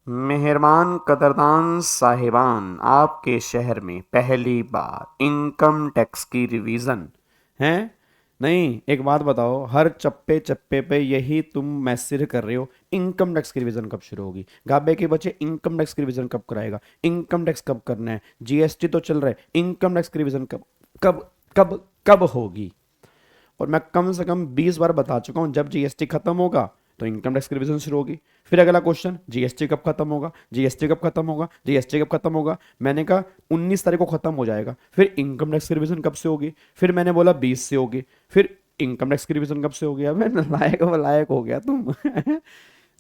मेहरबान कदरदान साहिबान, आपके शहर में पहली बार इनकम टैक्स की रिवीजन है। नहीं, एक बात बताओ, हर चप्पे चप्पे पे यही तुम मैसेज कर रहे हो, इनकम टैक्स की रिवीजन कब शुरू होगी? गाबे के बच्चे, इनकम टैक्स की रिवीजन कब कराएगा? इनकम टैक्स कब करना है? जीएसटी तो चल रहा है, इनकम टैक्स की रिवीजन कब कब कब कब होगी? और मैं कम से कम 20 बार बता चुका हूं, जब जीएसटी खत्म होगा तो इनकम टैक्स की रिवीजन शुरू होगी। फिर अगला क्वेश्चन, जीएसटी कब खत्म होगा? जीएसटी कब खत्म होगा? जीएसटी कब खत्म होगा? मैंने कहा 19 तारीख को खत्म हो जाएगा। फिर इनकम टैक्स की रिवीजन कब से होगी? फिर मैंने बोला 20 से होगी। फिर इनकम टैक्स की रिवीजन कब से होगी? अब लायक लायक हो गया तुम।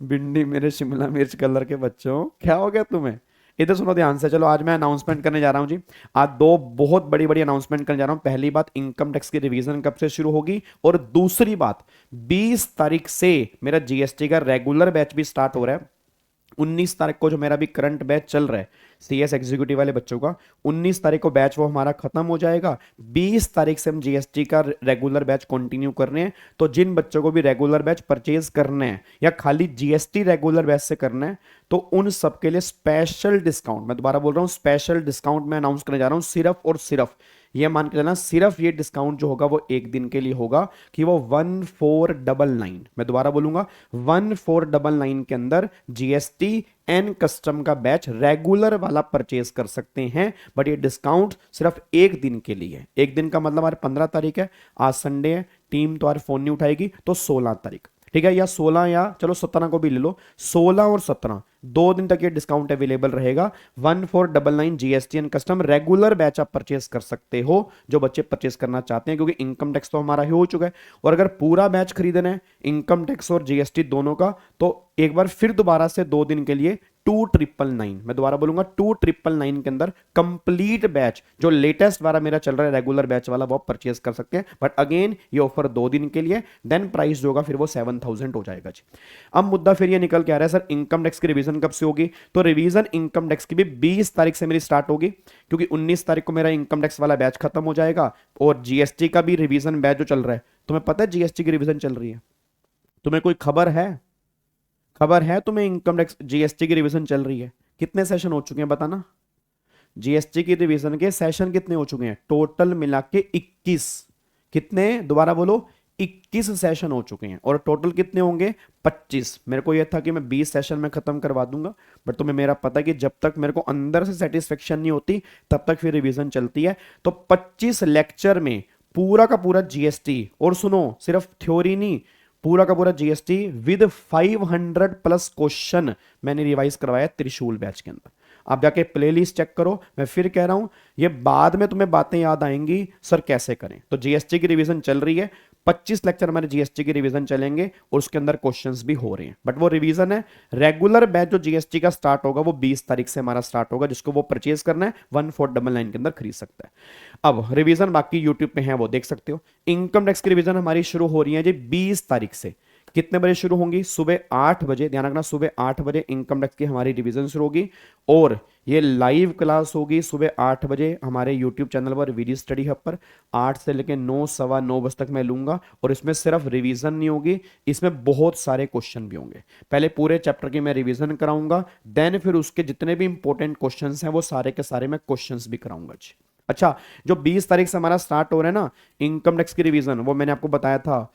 भिंडी मेरे शिमला मिर्च कलर के बच्चों, क्या हो गया तुम्हें? इधर सुनो ध्यान से। चलो, आज मैं अनाउंसमेंट करने जा रहा हूं जी। आज दो बहुत बड़ी बड़ी अनाउंसमेंट करने जा रहा हूं। पहली बात, इनकम टैक्स की रिवीजन कब से शुरू होगी, और दूसरी बात, 20 तारीख से मेरा जीएसटी का रेगुलर बैच भी स्टार्ट हो रहा है। 19 तारीख को जो मेरा भी करंट बैच चल रहा है सीएस एग्जीक्यूटिव वाले बच्चों का, 19 तारीख को बैच वो हमारा खत्म हो जाएगा। 20 तारीख से हम जीएसटी का रेगुलर बैच कंटिन्यू कर रहे हैं। तो जिन बच्चों को भी रेगुलर बैच परचेज करने हैं या खाली जीएसटी रेगुलर बैच से करना है, तो उन सबके लिए स्पेशल डिस्काउंट, मैं दोबारा बोल रहा हूं, स्पेशल डिस्काउंट मैं अनाउंस करने जा रहा हूं। सिर्फ और सिर्फ ये मान के चलना, सिर्फ ये डिस्काउंट जो होगा वो एक दिन के लिए होगा, कि वो 1499, मैं दोबारा बोलूंगा, 1499 के अंदर जीएसटी एंड कस्टम का बैच रेगुलर वाला परचेज कर सकते हैं। बट ये डिस्काउंट सिर्फ एक दिन के लिए है। एक दिन का मतलब आज 15 तारीख है, आज संडे है, टीम तो आज फोन नहीं उठाएगी, तो 16 तारीख, ठीक है, या 16, या चलो 17 को भी ले लो। 16 और 17 2 दिन तक ये डिस्काउंट अवेलेबल रहेगा। 1499 GST and custom regular batch आप परचेज कर सकते हो, जो बच्चे परचेज करना चाहते हैं, क्योंकि इनकम टैक्स तो हमारा ही हो चुका है। और अगर पूरा बैच खरीदना है इनकम टैक्स और जीएसटी दोनों का, तो एक बार फिर दोबारा से 2 दिन के लिए 2999, मैं दोबारा बोलूंगा 2999 के अंदर कंप्लीट बैच जो लेटेस्ट वाला मेरा चल रहा है रेगुलर बैच वाला, वो परचेज कर सकते हैं। बट अगेन ये ऑफर 2 दिन के लिए, देन प्राइस जो होगा फिर वो 7000 हो जाएगा जी। अब मुद्दा फिर ये निकल के आ रहा है, सर इनकम टैक्स की रिवीजन कब से होगी? तो रिवीजन इनकम टैक्स की भी 20 तारीख से मेरी स्टार्ट होगी, क्योंकि 19 तारीख को मेरा इनकम टैक्स वाला बैच खत्म हो जाएगा। और जीएसटी का भी रिवीजन बैच जो चल रहा है, तुम्हें पता है जीएसटी की रिवीजन चल रही है? तुम्हें कोई खबर है? खबर है तुम्हें इनकम टैक्स जीएसटी की रिवीजन चल रही है? कितने सेशन हो चुके हैं बताना? जीएसटी की रिवीजन के सेशन कितने हो चुके हैं? टोटल मिला के 21। कितने? दोबारा बोलो। 21 सेशन हो चुके हैं। और टोटल कितने होंगे? 25। मेरे को यह था कि मैं 20 सेशन में खत्म करवा दूंगा, बट तुम्हें मेरा पता है कि जब तक मेरे को अंदर से सेटिस्फेक्शन नहीं होती तब तक फिर रिवीजन चलती है। तो 25 लेक्चर में पूरा का पूरा जीएसटी, और सुनो, सिर्फ थ्योरी नहीं, पूरा का पूरा जीएसटी विद 500 प्लस क्वेश्चन मैंने रिवाइज करवाया त्रिशूल बैच के अंदर। आप जाके प्लेलिस्ट चेक करो। मैं फिर कह रहा हूं, ये बाद में तुम्हें बातें याद आएंगी, सर कैसे करें। तो जीएसटी की रिवीजन चल रही है, 25 लेक्चर हमारे जीएसटी की रिवीजन चलेंगे, और उसके अंदर क्वेश्चंस भी हो रहे हैं। बट वो रिवीजन है। रेगुलर बैच जो जीएसटी का स्टार्ट होगा वो 20 तारीख से हमारा स्टार्ट होगा, जिसको वो परचेज करना है 1499 के अंदर खरीद सकता है। अब रिवीजन बाकी यूट्यूब पे है, वो देख सकते हो। इनकम टैक्स की रिवीजन हमारी शुरू हो रही है जी 20 तारीख से। कितने बजे शुरू होंगी? सुबह 8 बजे, ध्यान रखना, सुबह 8 बजे इनकम टैक्स की हमारी रिवीजन शुरू होगी। और ये लाइव क्लास होगी सुबह 8 बजे हमारे यूट्यूब चैनल पर, वीडियो स्टडी हब पर। 8 से लेकर 9, सवा 9 बजे तक मैं लूंगा। और इसमें सिर्फ रिवीजन नहीं होगी, इसमें बहुत सारे क्वेश्चन भी होंगे। पहले पूरे चैप्टर की मैं रिवीजन कराऊंगा, देन फिर उसके जितने भी इंपॉर्टेंट क्वेश्चन हैं वो सारे के सारे मैं क्वेश्चन भी कराऊंगा जी। अच्छा, जो 20 तारीख से हमारा स्टार्ट हो रहा है ना इनकम टैक्स की रिवीजन, वो मैंने आपको बताया था,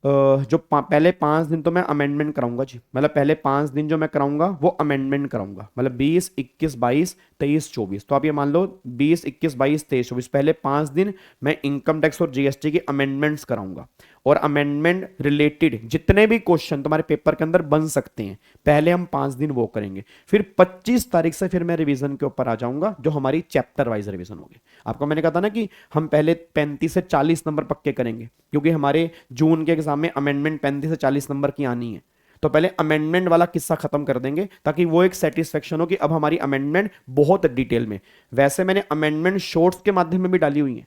जो पहले 5 दिन तो मैं अमेंडमेंट कराऊंगा जी। मतलब पहले 5 दिन जो मैं कराऊंगा वो अमेंडमेंट कराऊंगा, मतलब 20, 21, 22, 23, 24। तो आप ये मान लो 20, 21, 22, 23, 24, पहले 5 दिन मैं इनकम टैक्स और जीएसटी की अमेंडमेंट्स कराऊंगा। और अमेंडमेंट रिलेटेड जितने भी क्वेश्चन तुम्हारे पेपर के अंदर बन सकते हैं, पहले हम 5 दिन वो करेंगे। फिर 25 तारीख से फिर मैं रिवीजन के ऊपर आ जाऊंगा, जो हमारी चैप्टर वाइज रिवीजन होगी। आपको मैंने कहा था ना कि हम पहले 35 से 40 नंबर पक्के करेंगे, क्योंकि हमारे जून के एग्जाम में अमेंडमेंट 35 से 40 नंबर की आनी है। तो पहले अमेंडमेंट वाला किस्सा खत्म कर देंगे, ताकि वो एक सेटिस्फेक्शन हो कि अब हमारी अमेंडमेंट बहुत डिटेल में। वैसे मैंने अमेंडमेंट शॉर्ट्स के माध्यम में भी डाली हुई है,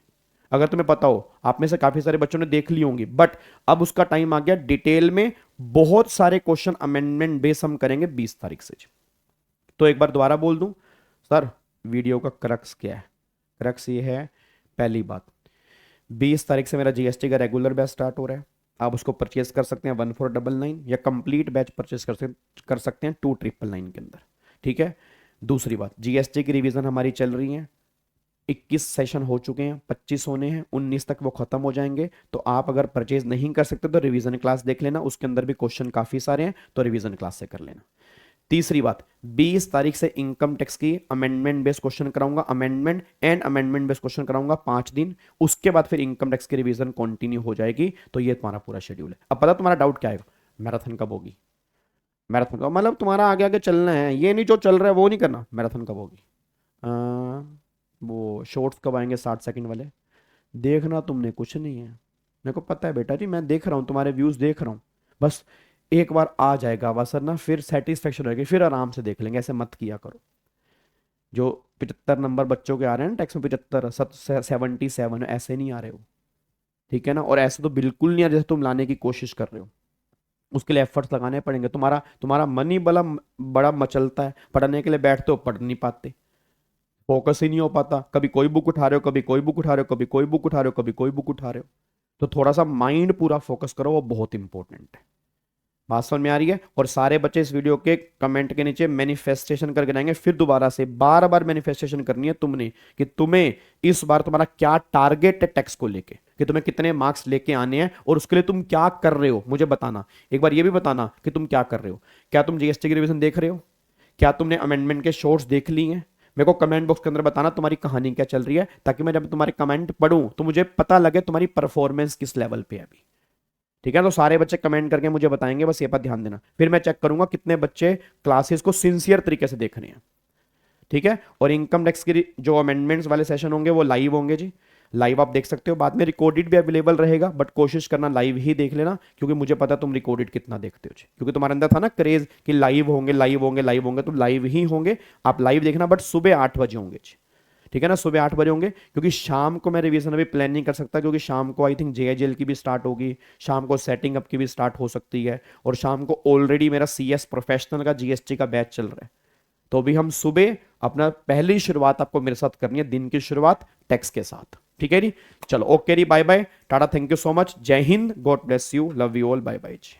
अगर तुम्हें पता हो, आप में से काफी सारे बच्चों ने देख ली होंगी। बट अब उसका टाइम आ गया डिटेल में, बहुत सारे क्वेश्चन अमेंडमेंट बेस हम करेंगे 20 तारीख से। तो एक बार दोबारा बोल दूं, सर वीडियो का क्रक्स क्या है? क्रक्स ये है, पहली बात, 20 तारीख से मेरा जीएसटी का रेगुलर बैच स्टार्ट हो रहा है। आप उसको परचेज कर सकते हैं 1499, या कंप्लीट बैच परचेज कर सकते हैं 2999 के अंदर। ठीक है। दूसरी बात, जीएसटी की रिवीजन हमारी चल रही है, 21 सेशन हो चुके हैं, 25 होने हैं, 19 तक वो खत्म हो जाएंगे। तो आप अगर परचेज नहीं कर सकते तो रिवीजन क्लास देख लेना, उसके अंदर भी क्वेश्चन काफी सारे हैं, तो रिवीजन क्लास से कर लेना। तीसरी बात, 20 तारीख से इनकम टैक्स की अमेंडमेंट बेस्ड क्वेश्चन कराऊंगा, amendment and amendment based question कराऊंगा 5 दिन। उसके बाद फिर इनकम टैक्स की रिवीजन कंटिन्यू हो जाएगी। तो ये तुम्हारा पूरा शेड्यूल है। अब पता तुम्हारा डाउट क्या आएगा, मैराथन कब होगी। मैराथन का मतलब तुम्हारा आगे आगे चलना है, ये नहीं जो चल रहा है वो नहीं करना। मैराथन कब होगी, वो शॉर्ट्स कब आएंगे 60 सेकंड वाले, देखना तुमने कुछ नहीं है। मेरे को पता है बेटा जी, मैं देख रहा हूँ तुम्हारे व्यूज देख रहा हूँ। बस एक बार आ जाएगा वसर ना, फिर सेटिस्फेक्शन रहेगी, फिर आराम से देख लेंगे। ऐसे मत किया करो। जो 75 नंबर बच्चों के आ रहे हैं ना टैक्स में, 75 77, ऐसे नहीं आ रहे हो, ठीक है ना। और ऐसे तो बिल्कुल नहीं आ रहे जैसे तुम लाने की कोशिश कर रहे हो। उसके लिए एफर्ट्स लगाने पड़ेंगे। तुम्हारा तुम्हारा मन ही बड़ा मचलता है, पढ़ने के लिए बैठते हो पढ़ नहीं पाते, फोकस ही नहीं हो पाता। कभी कोई बुक उठा रहे हो, कभी कोई बुक उठा रहे हो, कभी कोई बुक उठा रहे हो, कभी कोई बुक उठा रहे हो। तो थोड़ा सा माइंड पूरा फोकस करो, वो बहुत इंपॉर्टेंट है। बात समझ में आ रही है। और सारे बच्चे इस वीडियो के कमेंट के नीचे मैनिफेस्टेशन करके जाएंगे, फिर दोबारा से बार बार मैनिफेस्टेशन करनी है तुमने, कि तुम्हें इस बार तुम्हारा क्या टारगेट है टैक्स को लेके, कि तुम्हें कितने मार्क्स लेके आने हैं, और उसके लिए तुम क्या कर रहे हो मुझे बताना। एक बार ये भी बताना कि तुम क्या कर रहे हो। क्या तुम जीएसटी की रिवीजन देख रहे हो, क्या तुमने अमेंडमेंट के शॉर्ट्स देख लिए हैं। मेरे को कमेंट बॉक्स के अंदर बताना तुम्हारी कहानी क्या चल रही है, ताकि मैं जब तुम्हारे कमेंट पढ़ूं तो मुझे पता लगे तुम्हारी परफॉर्मेंस किस लेवल पे है अभी। ठीक है, तो सारे बच्चे कमेंट करके मुझे बताएंगे, बस ये पर ध्यान देना। फिर मैं चेक करूंगा कितने बच्चे क्लासेस को सिंसियर तरीके से देख रहे हैं। ठीक है। और इनकम टैक्स की जो अमेंडमेंट्स वाले सेशन होंगे वो लाइव होंगे जी, लाइव आप देख सकते हो। बाद में रिकॉर्डेड भी अवेलेबल रहेगा, बट कोशिश करना लाइव ही देख लेना, क्योंकि मुझे पता तुम रिकॉर्डेड कितना देखते हो जी, क्योंकि तुम्हारे अंदर था ना क्रेज कि लाइव होंगे लाइव होंगे लाइव होंगे, तो लाइव ही होंगे। आप लाइव देखना, बट सुबह 8 बजे होंगे जी, ठीक है ना, सुबह 8 बजे होंगे। क्योंकि शाम को मैं रिवीजन अभी प्लान नहीं कर सकता, क्योंकि शाम को आई थिंक जेएजेएल की भी स्टार्ट होगी, शाम को सेटिंग अप की भी स्टार्ट हो सकती है, और शाम को ऑलरेडी मेरा सीएस प्रोफेशनल का जीएसटी का बैच चल रहा है। तो अभी हम सुबह अपना पहली शुरुआत आपको मेरे साथ करनी है, दिन की शुरुआत टैक्स के साथ। ठीक है जी, चलो ओके जी, bye bye, tata, thank you so much, जय Hind, God bless you, love you all, bye bye ji.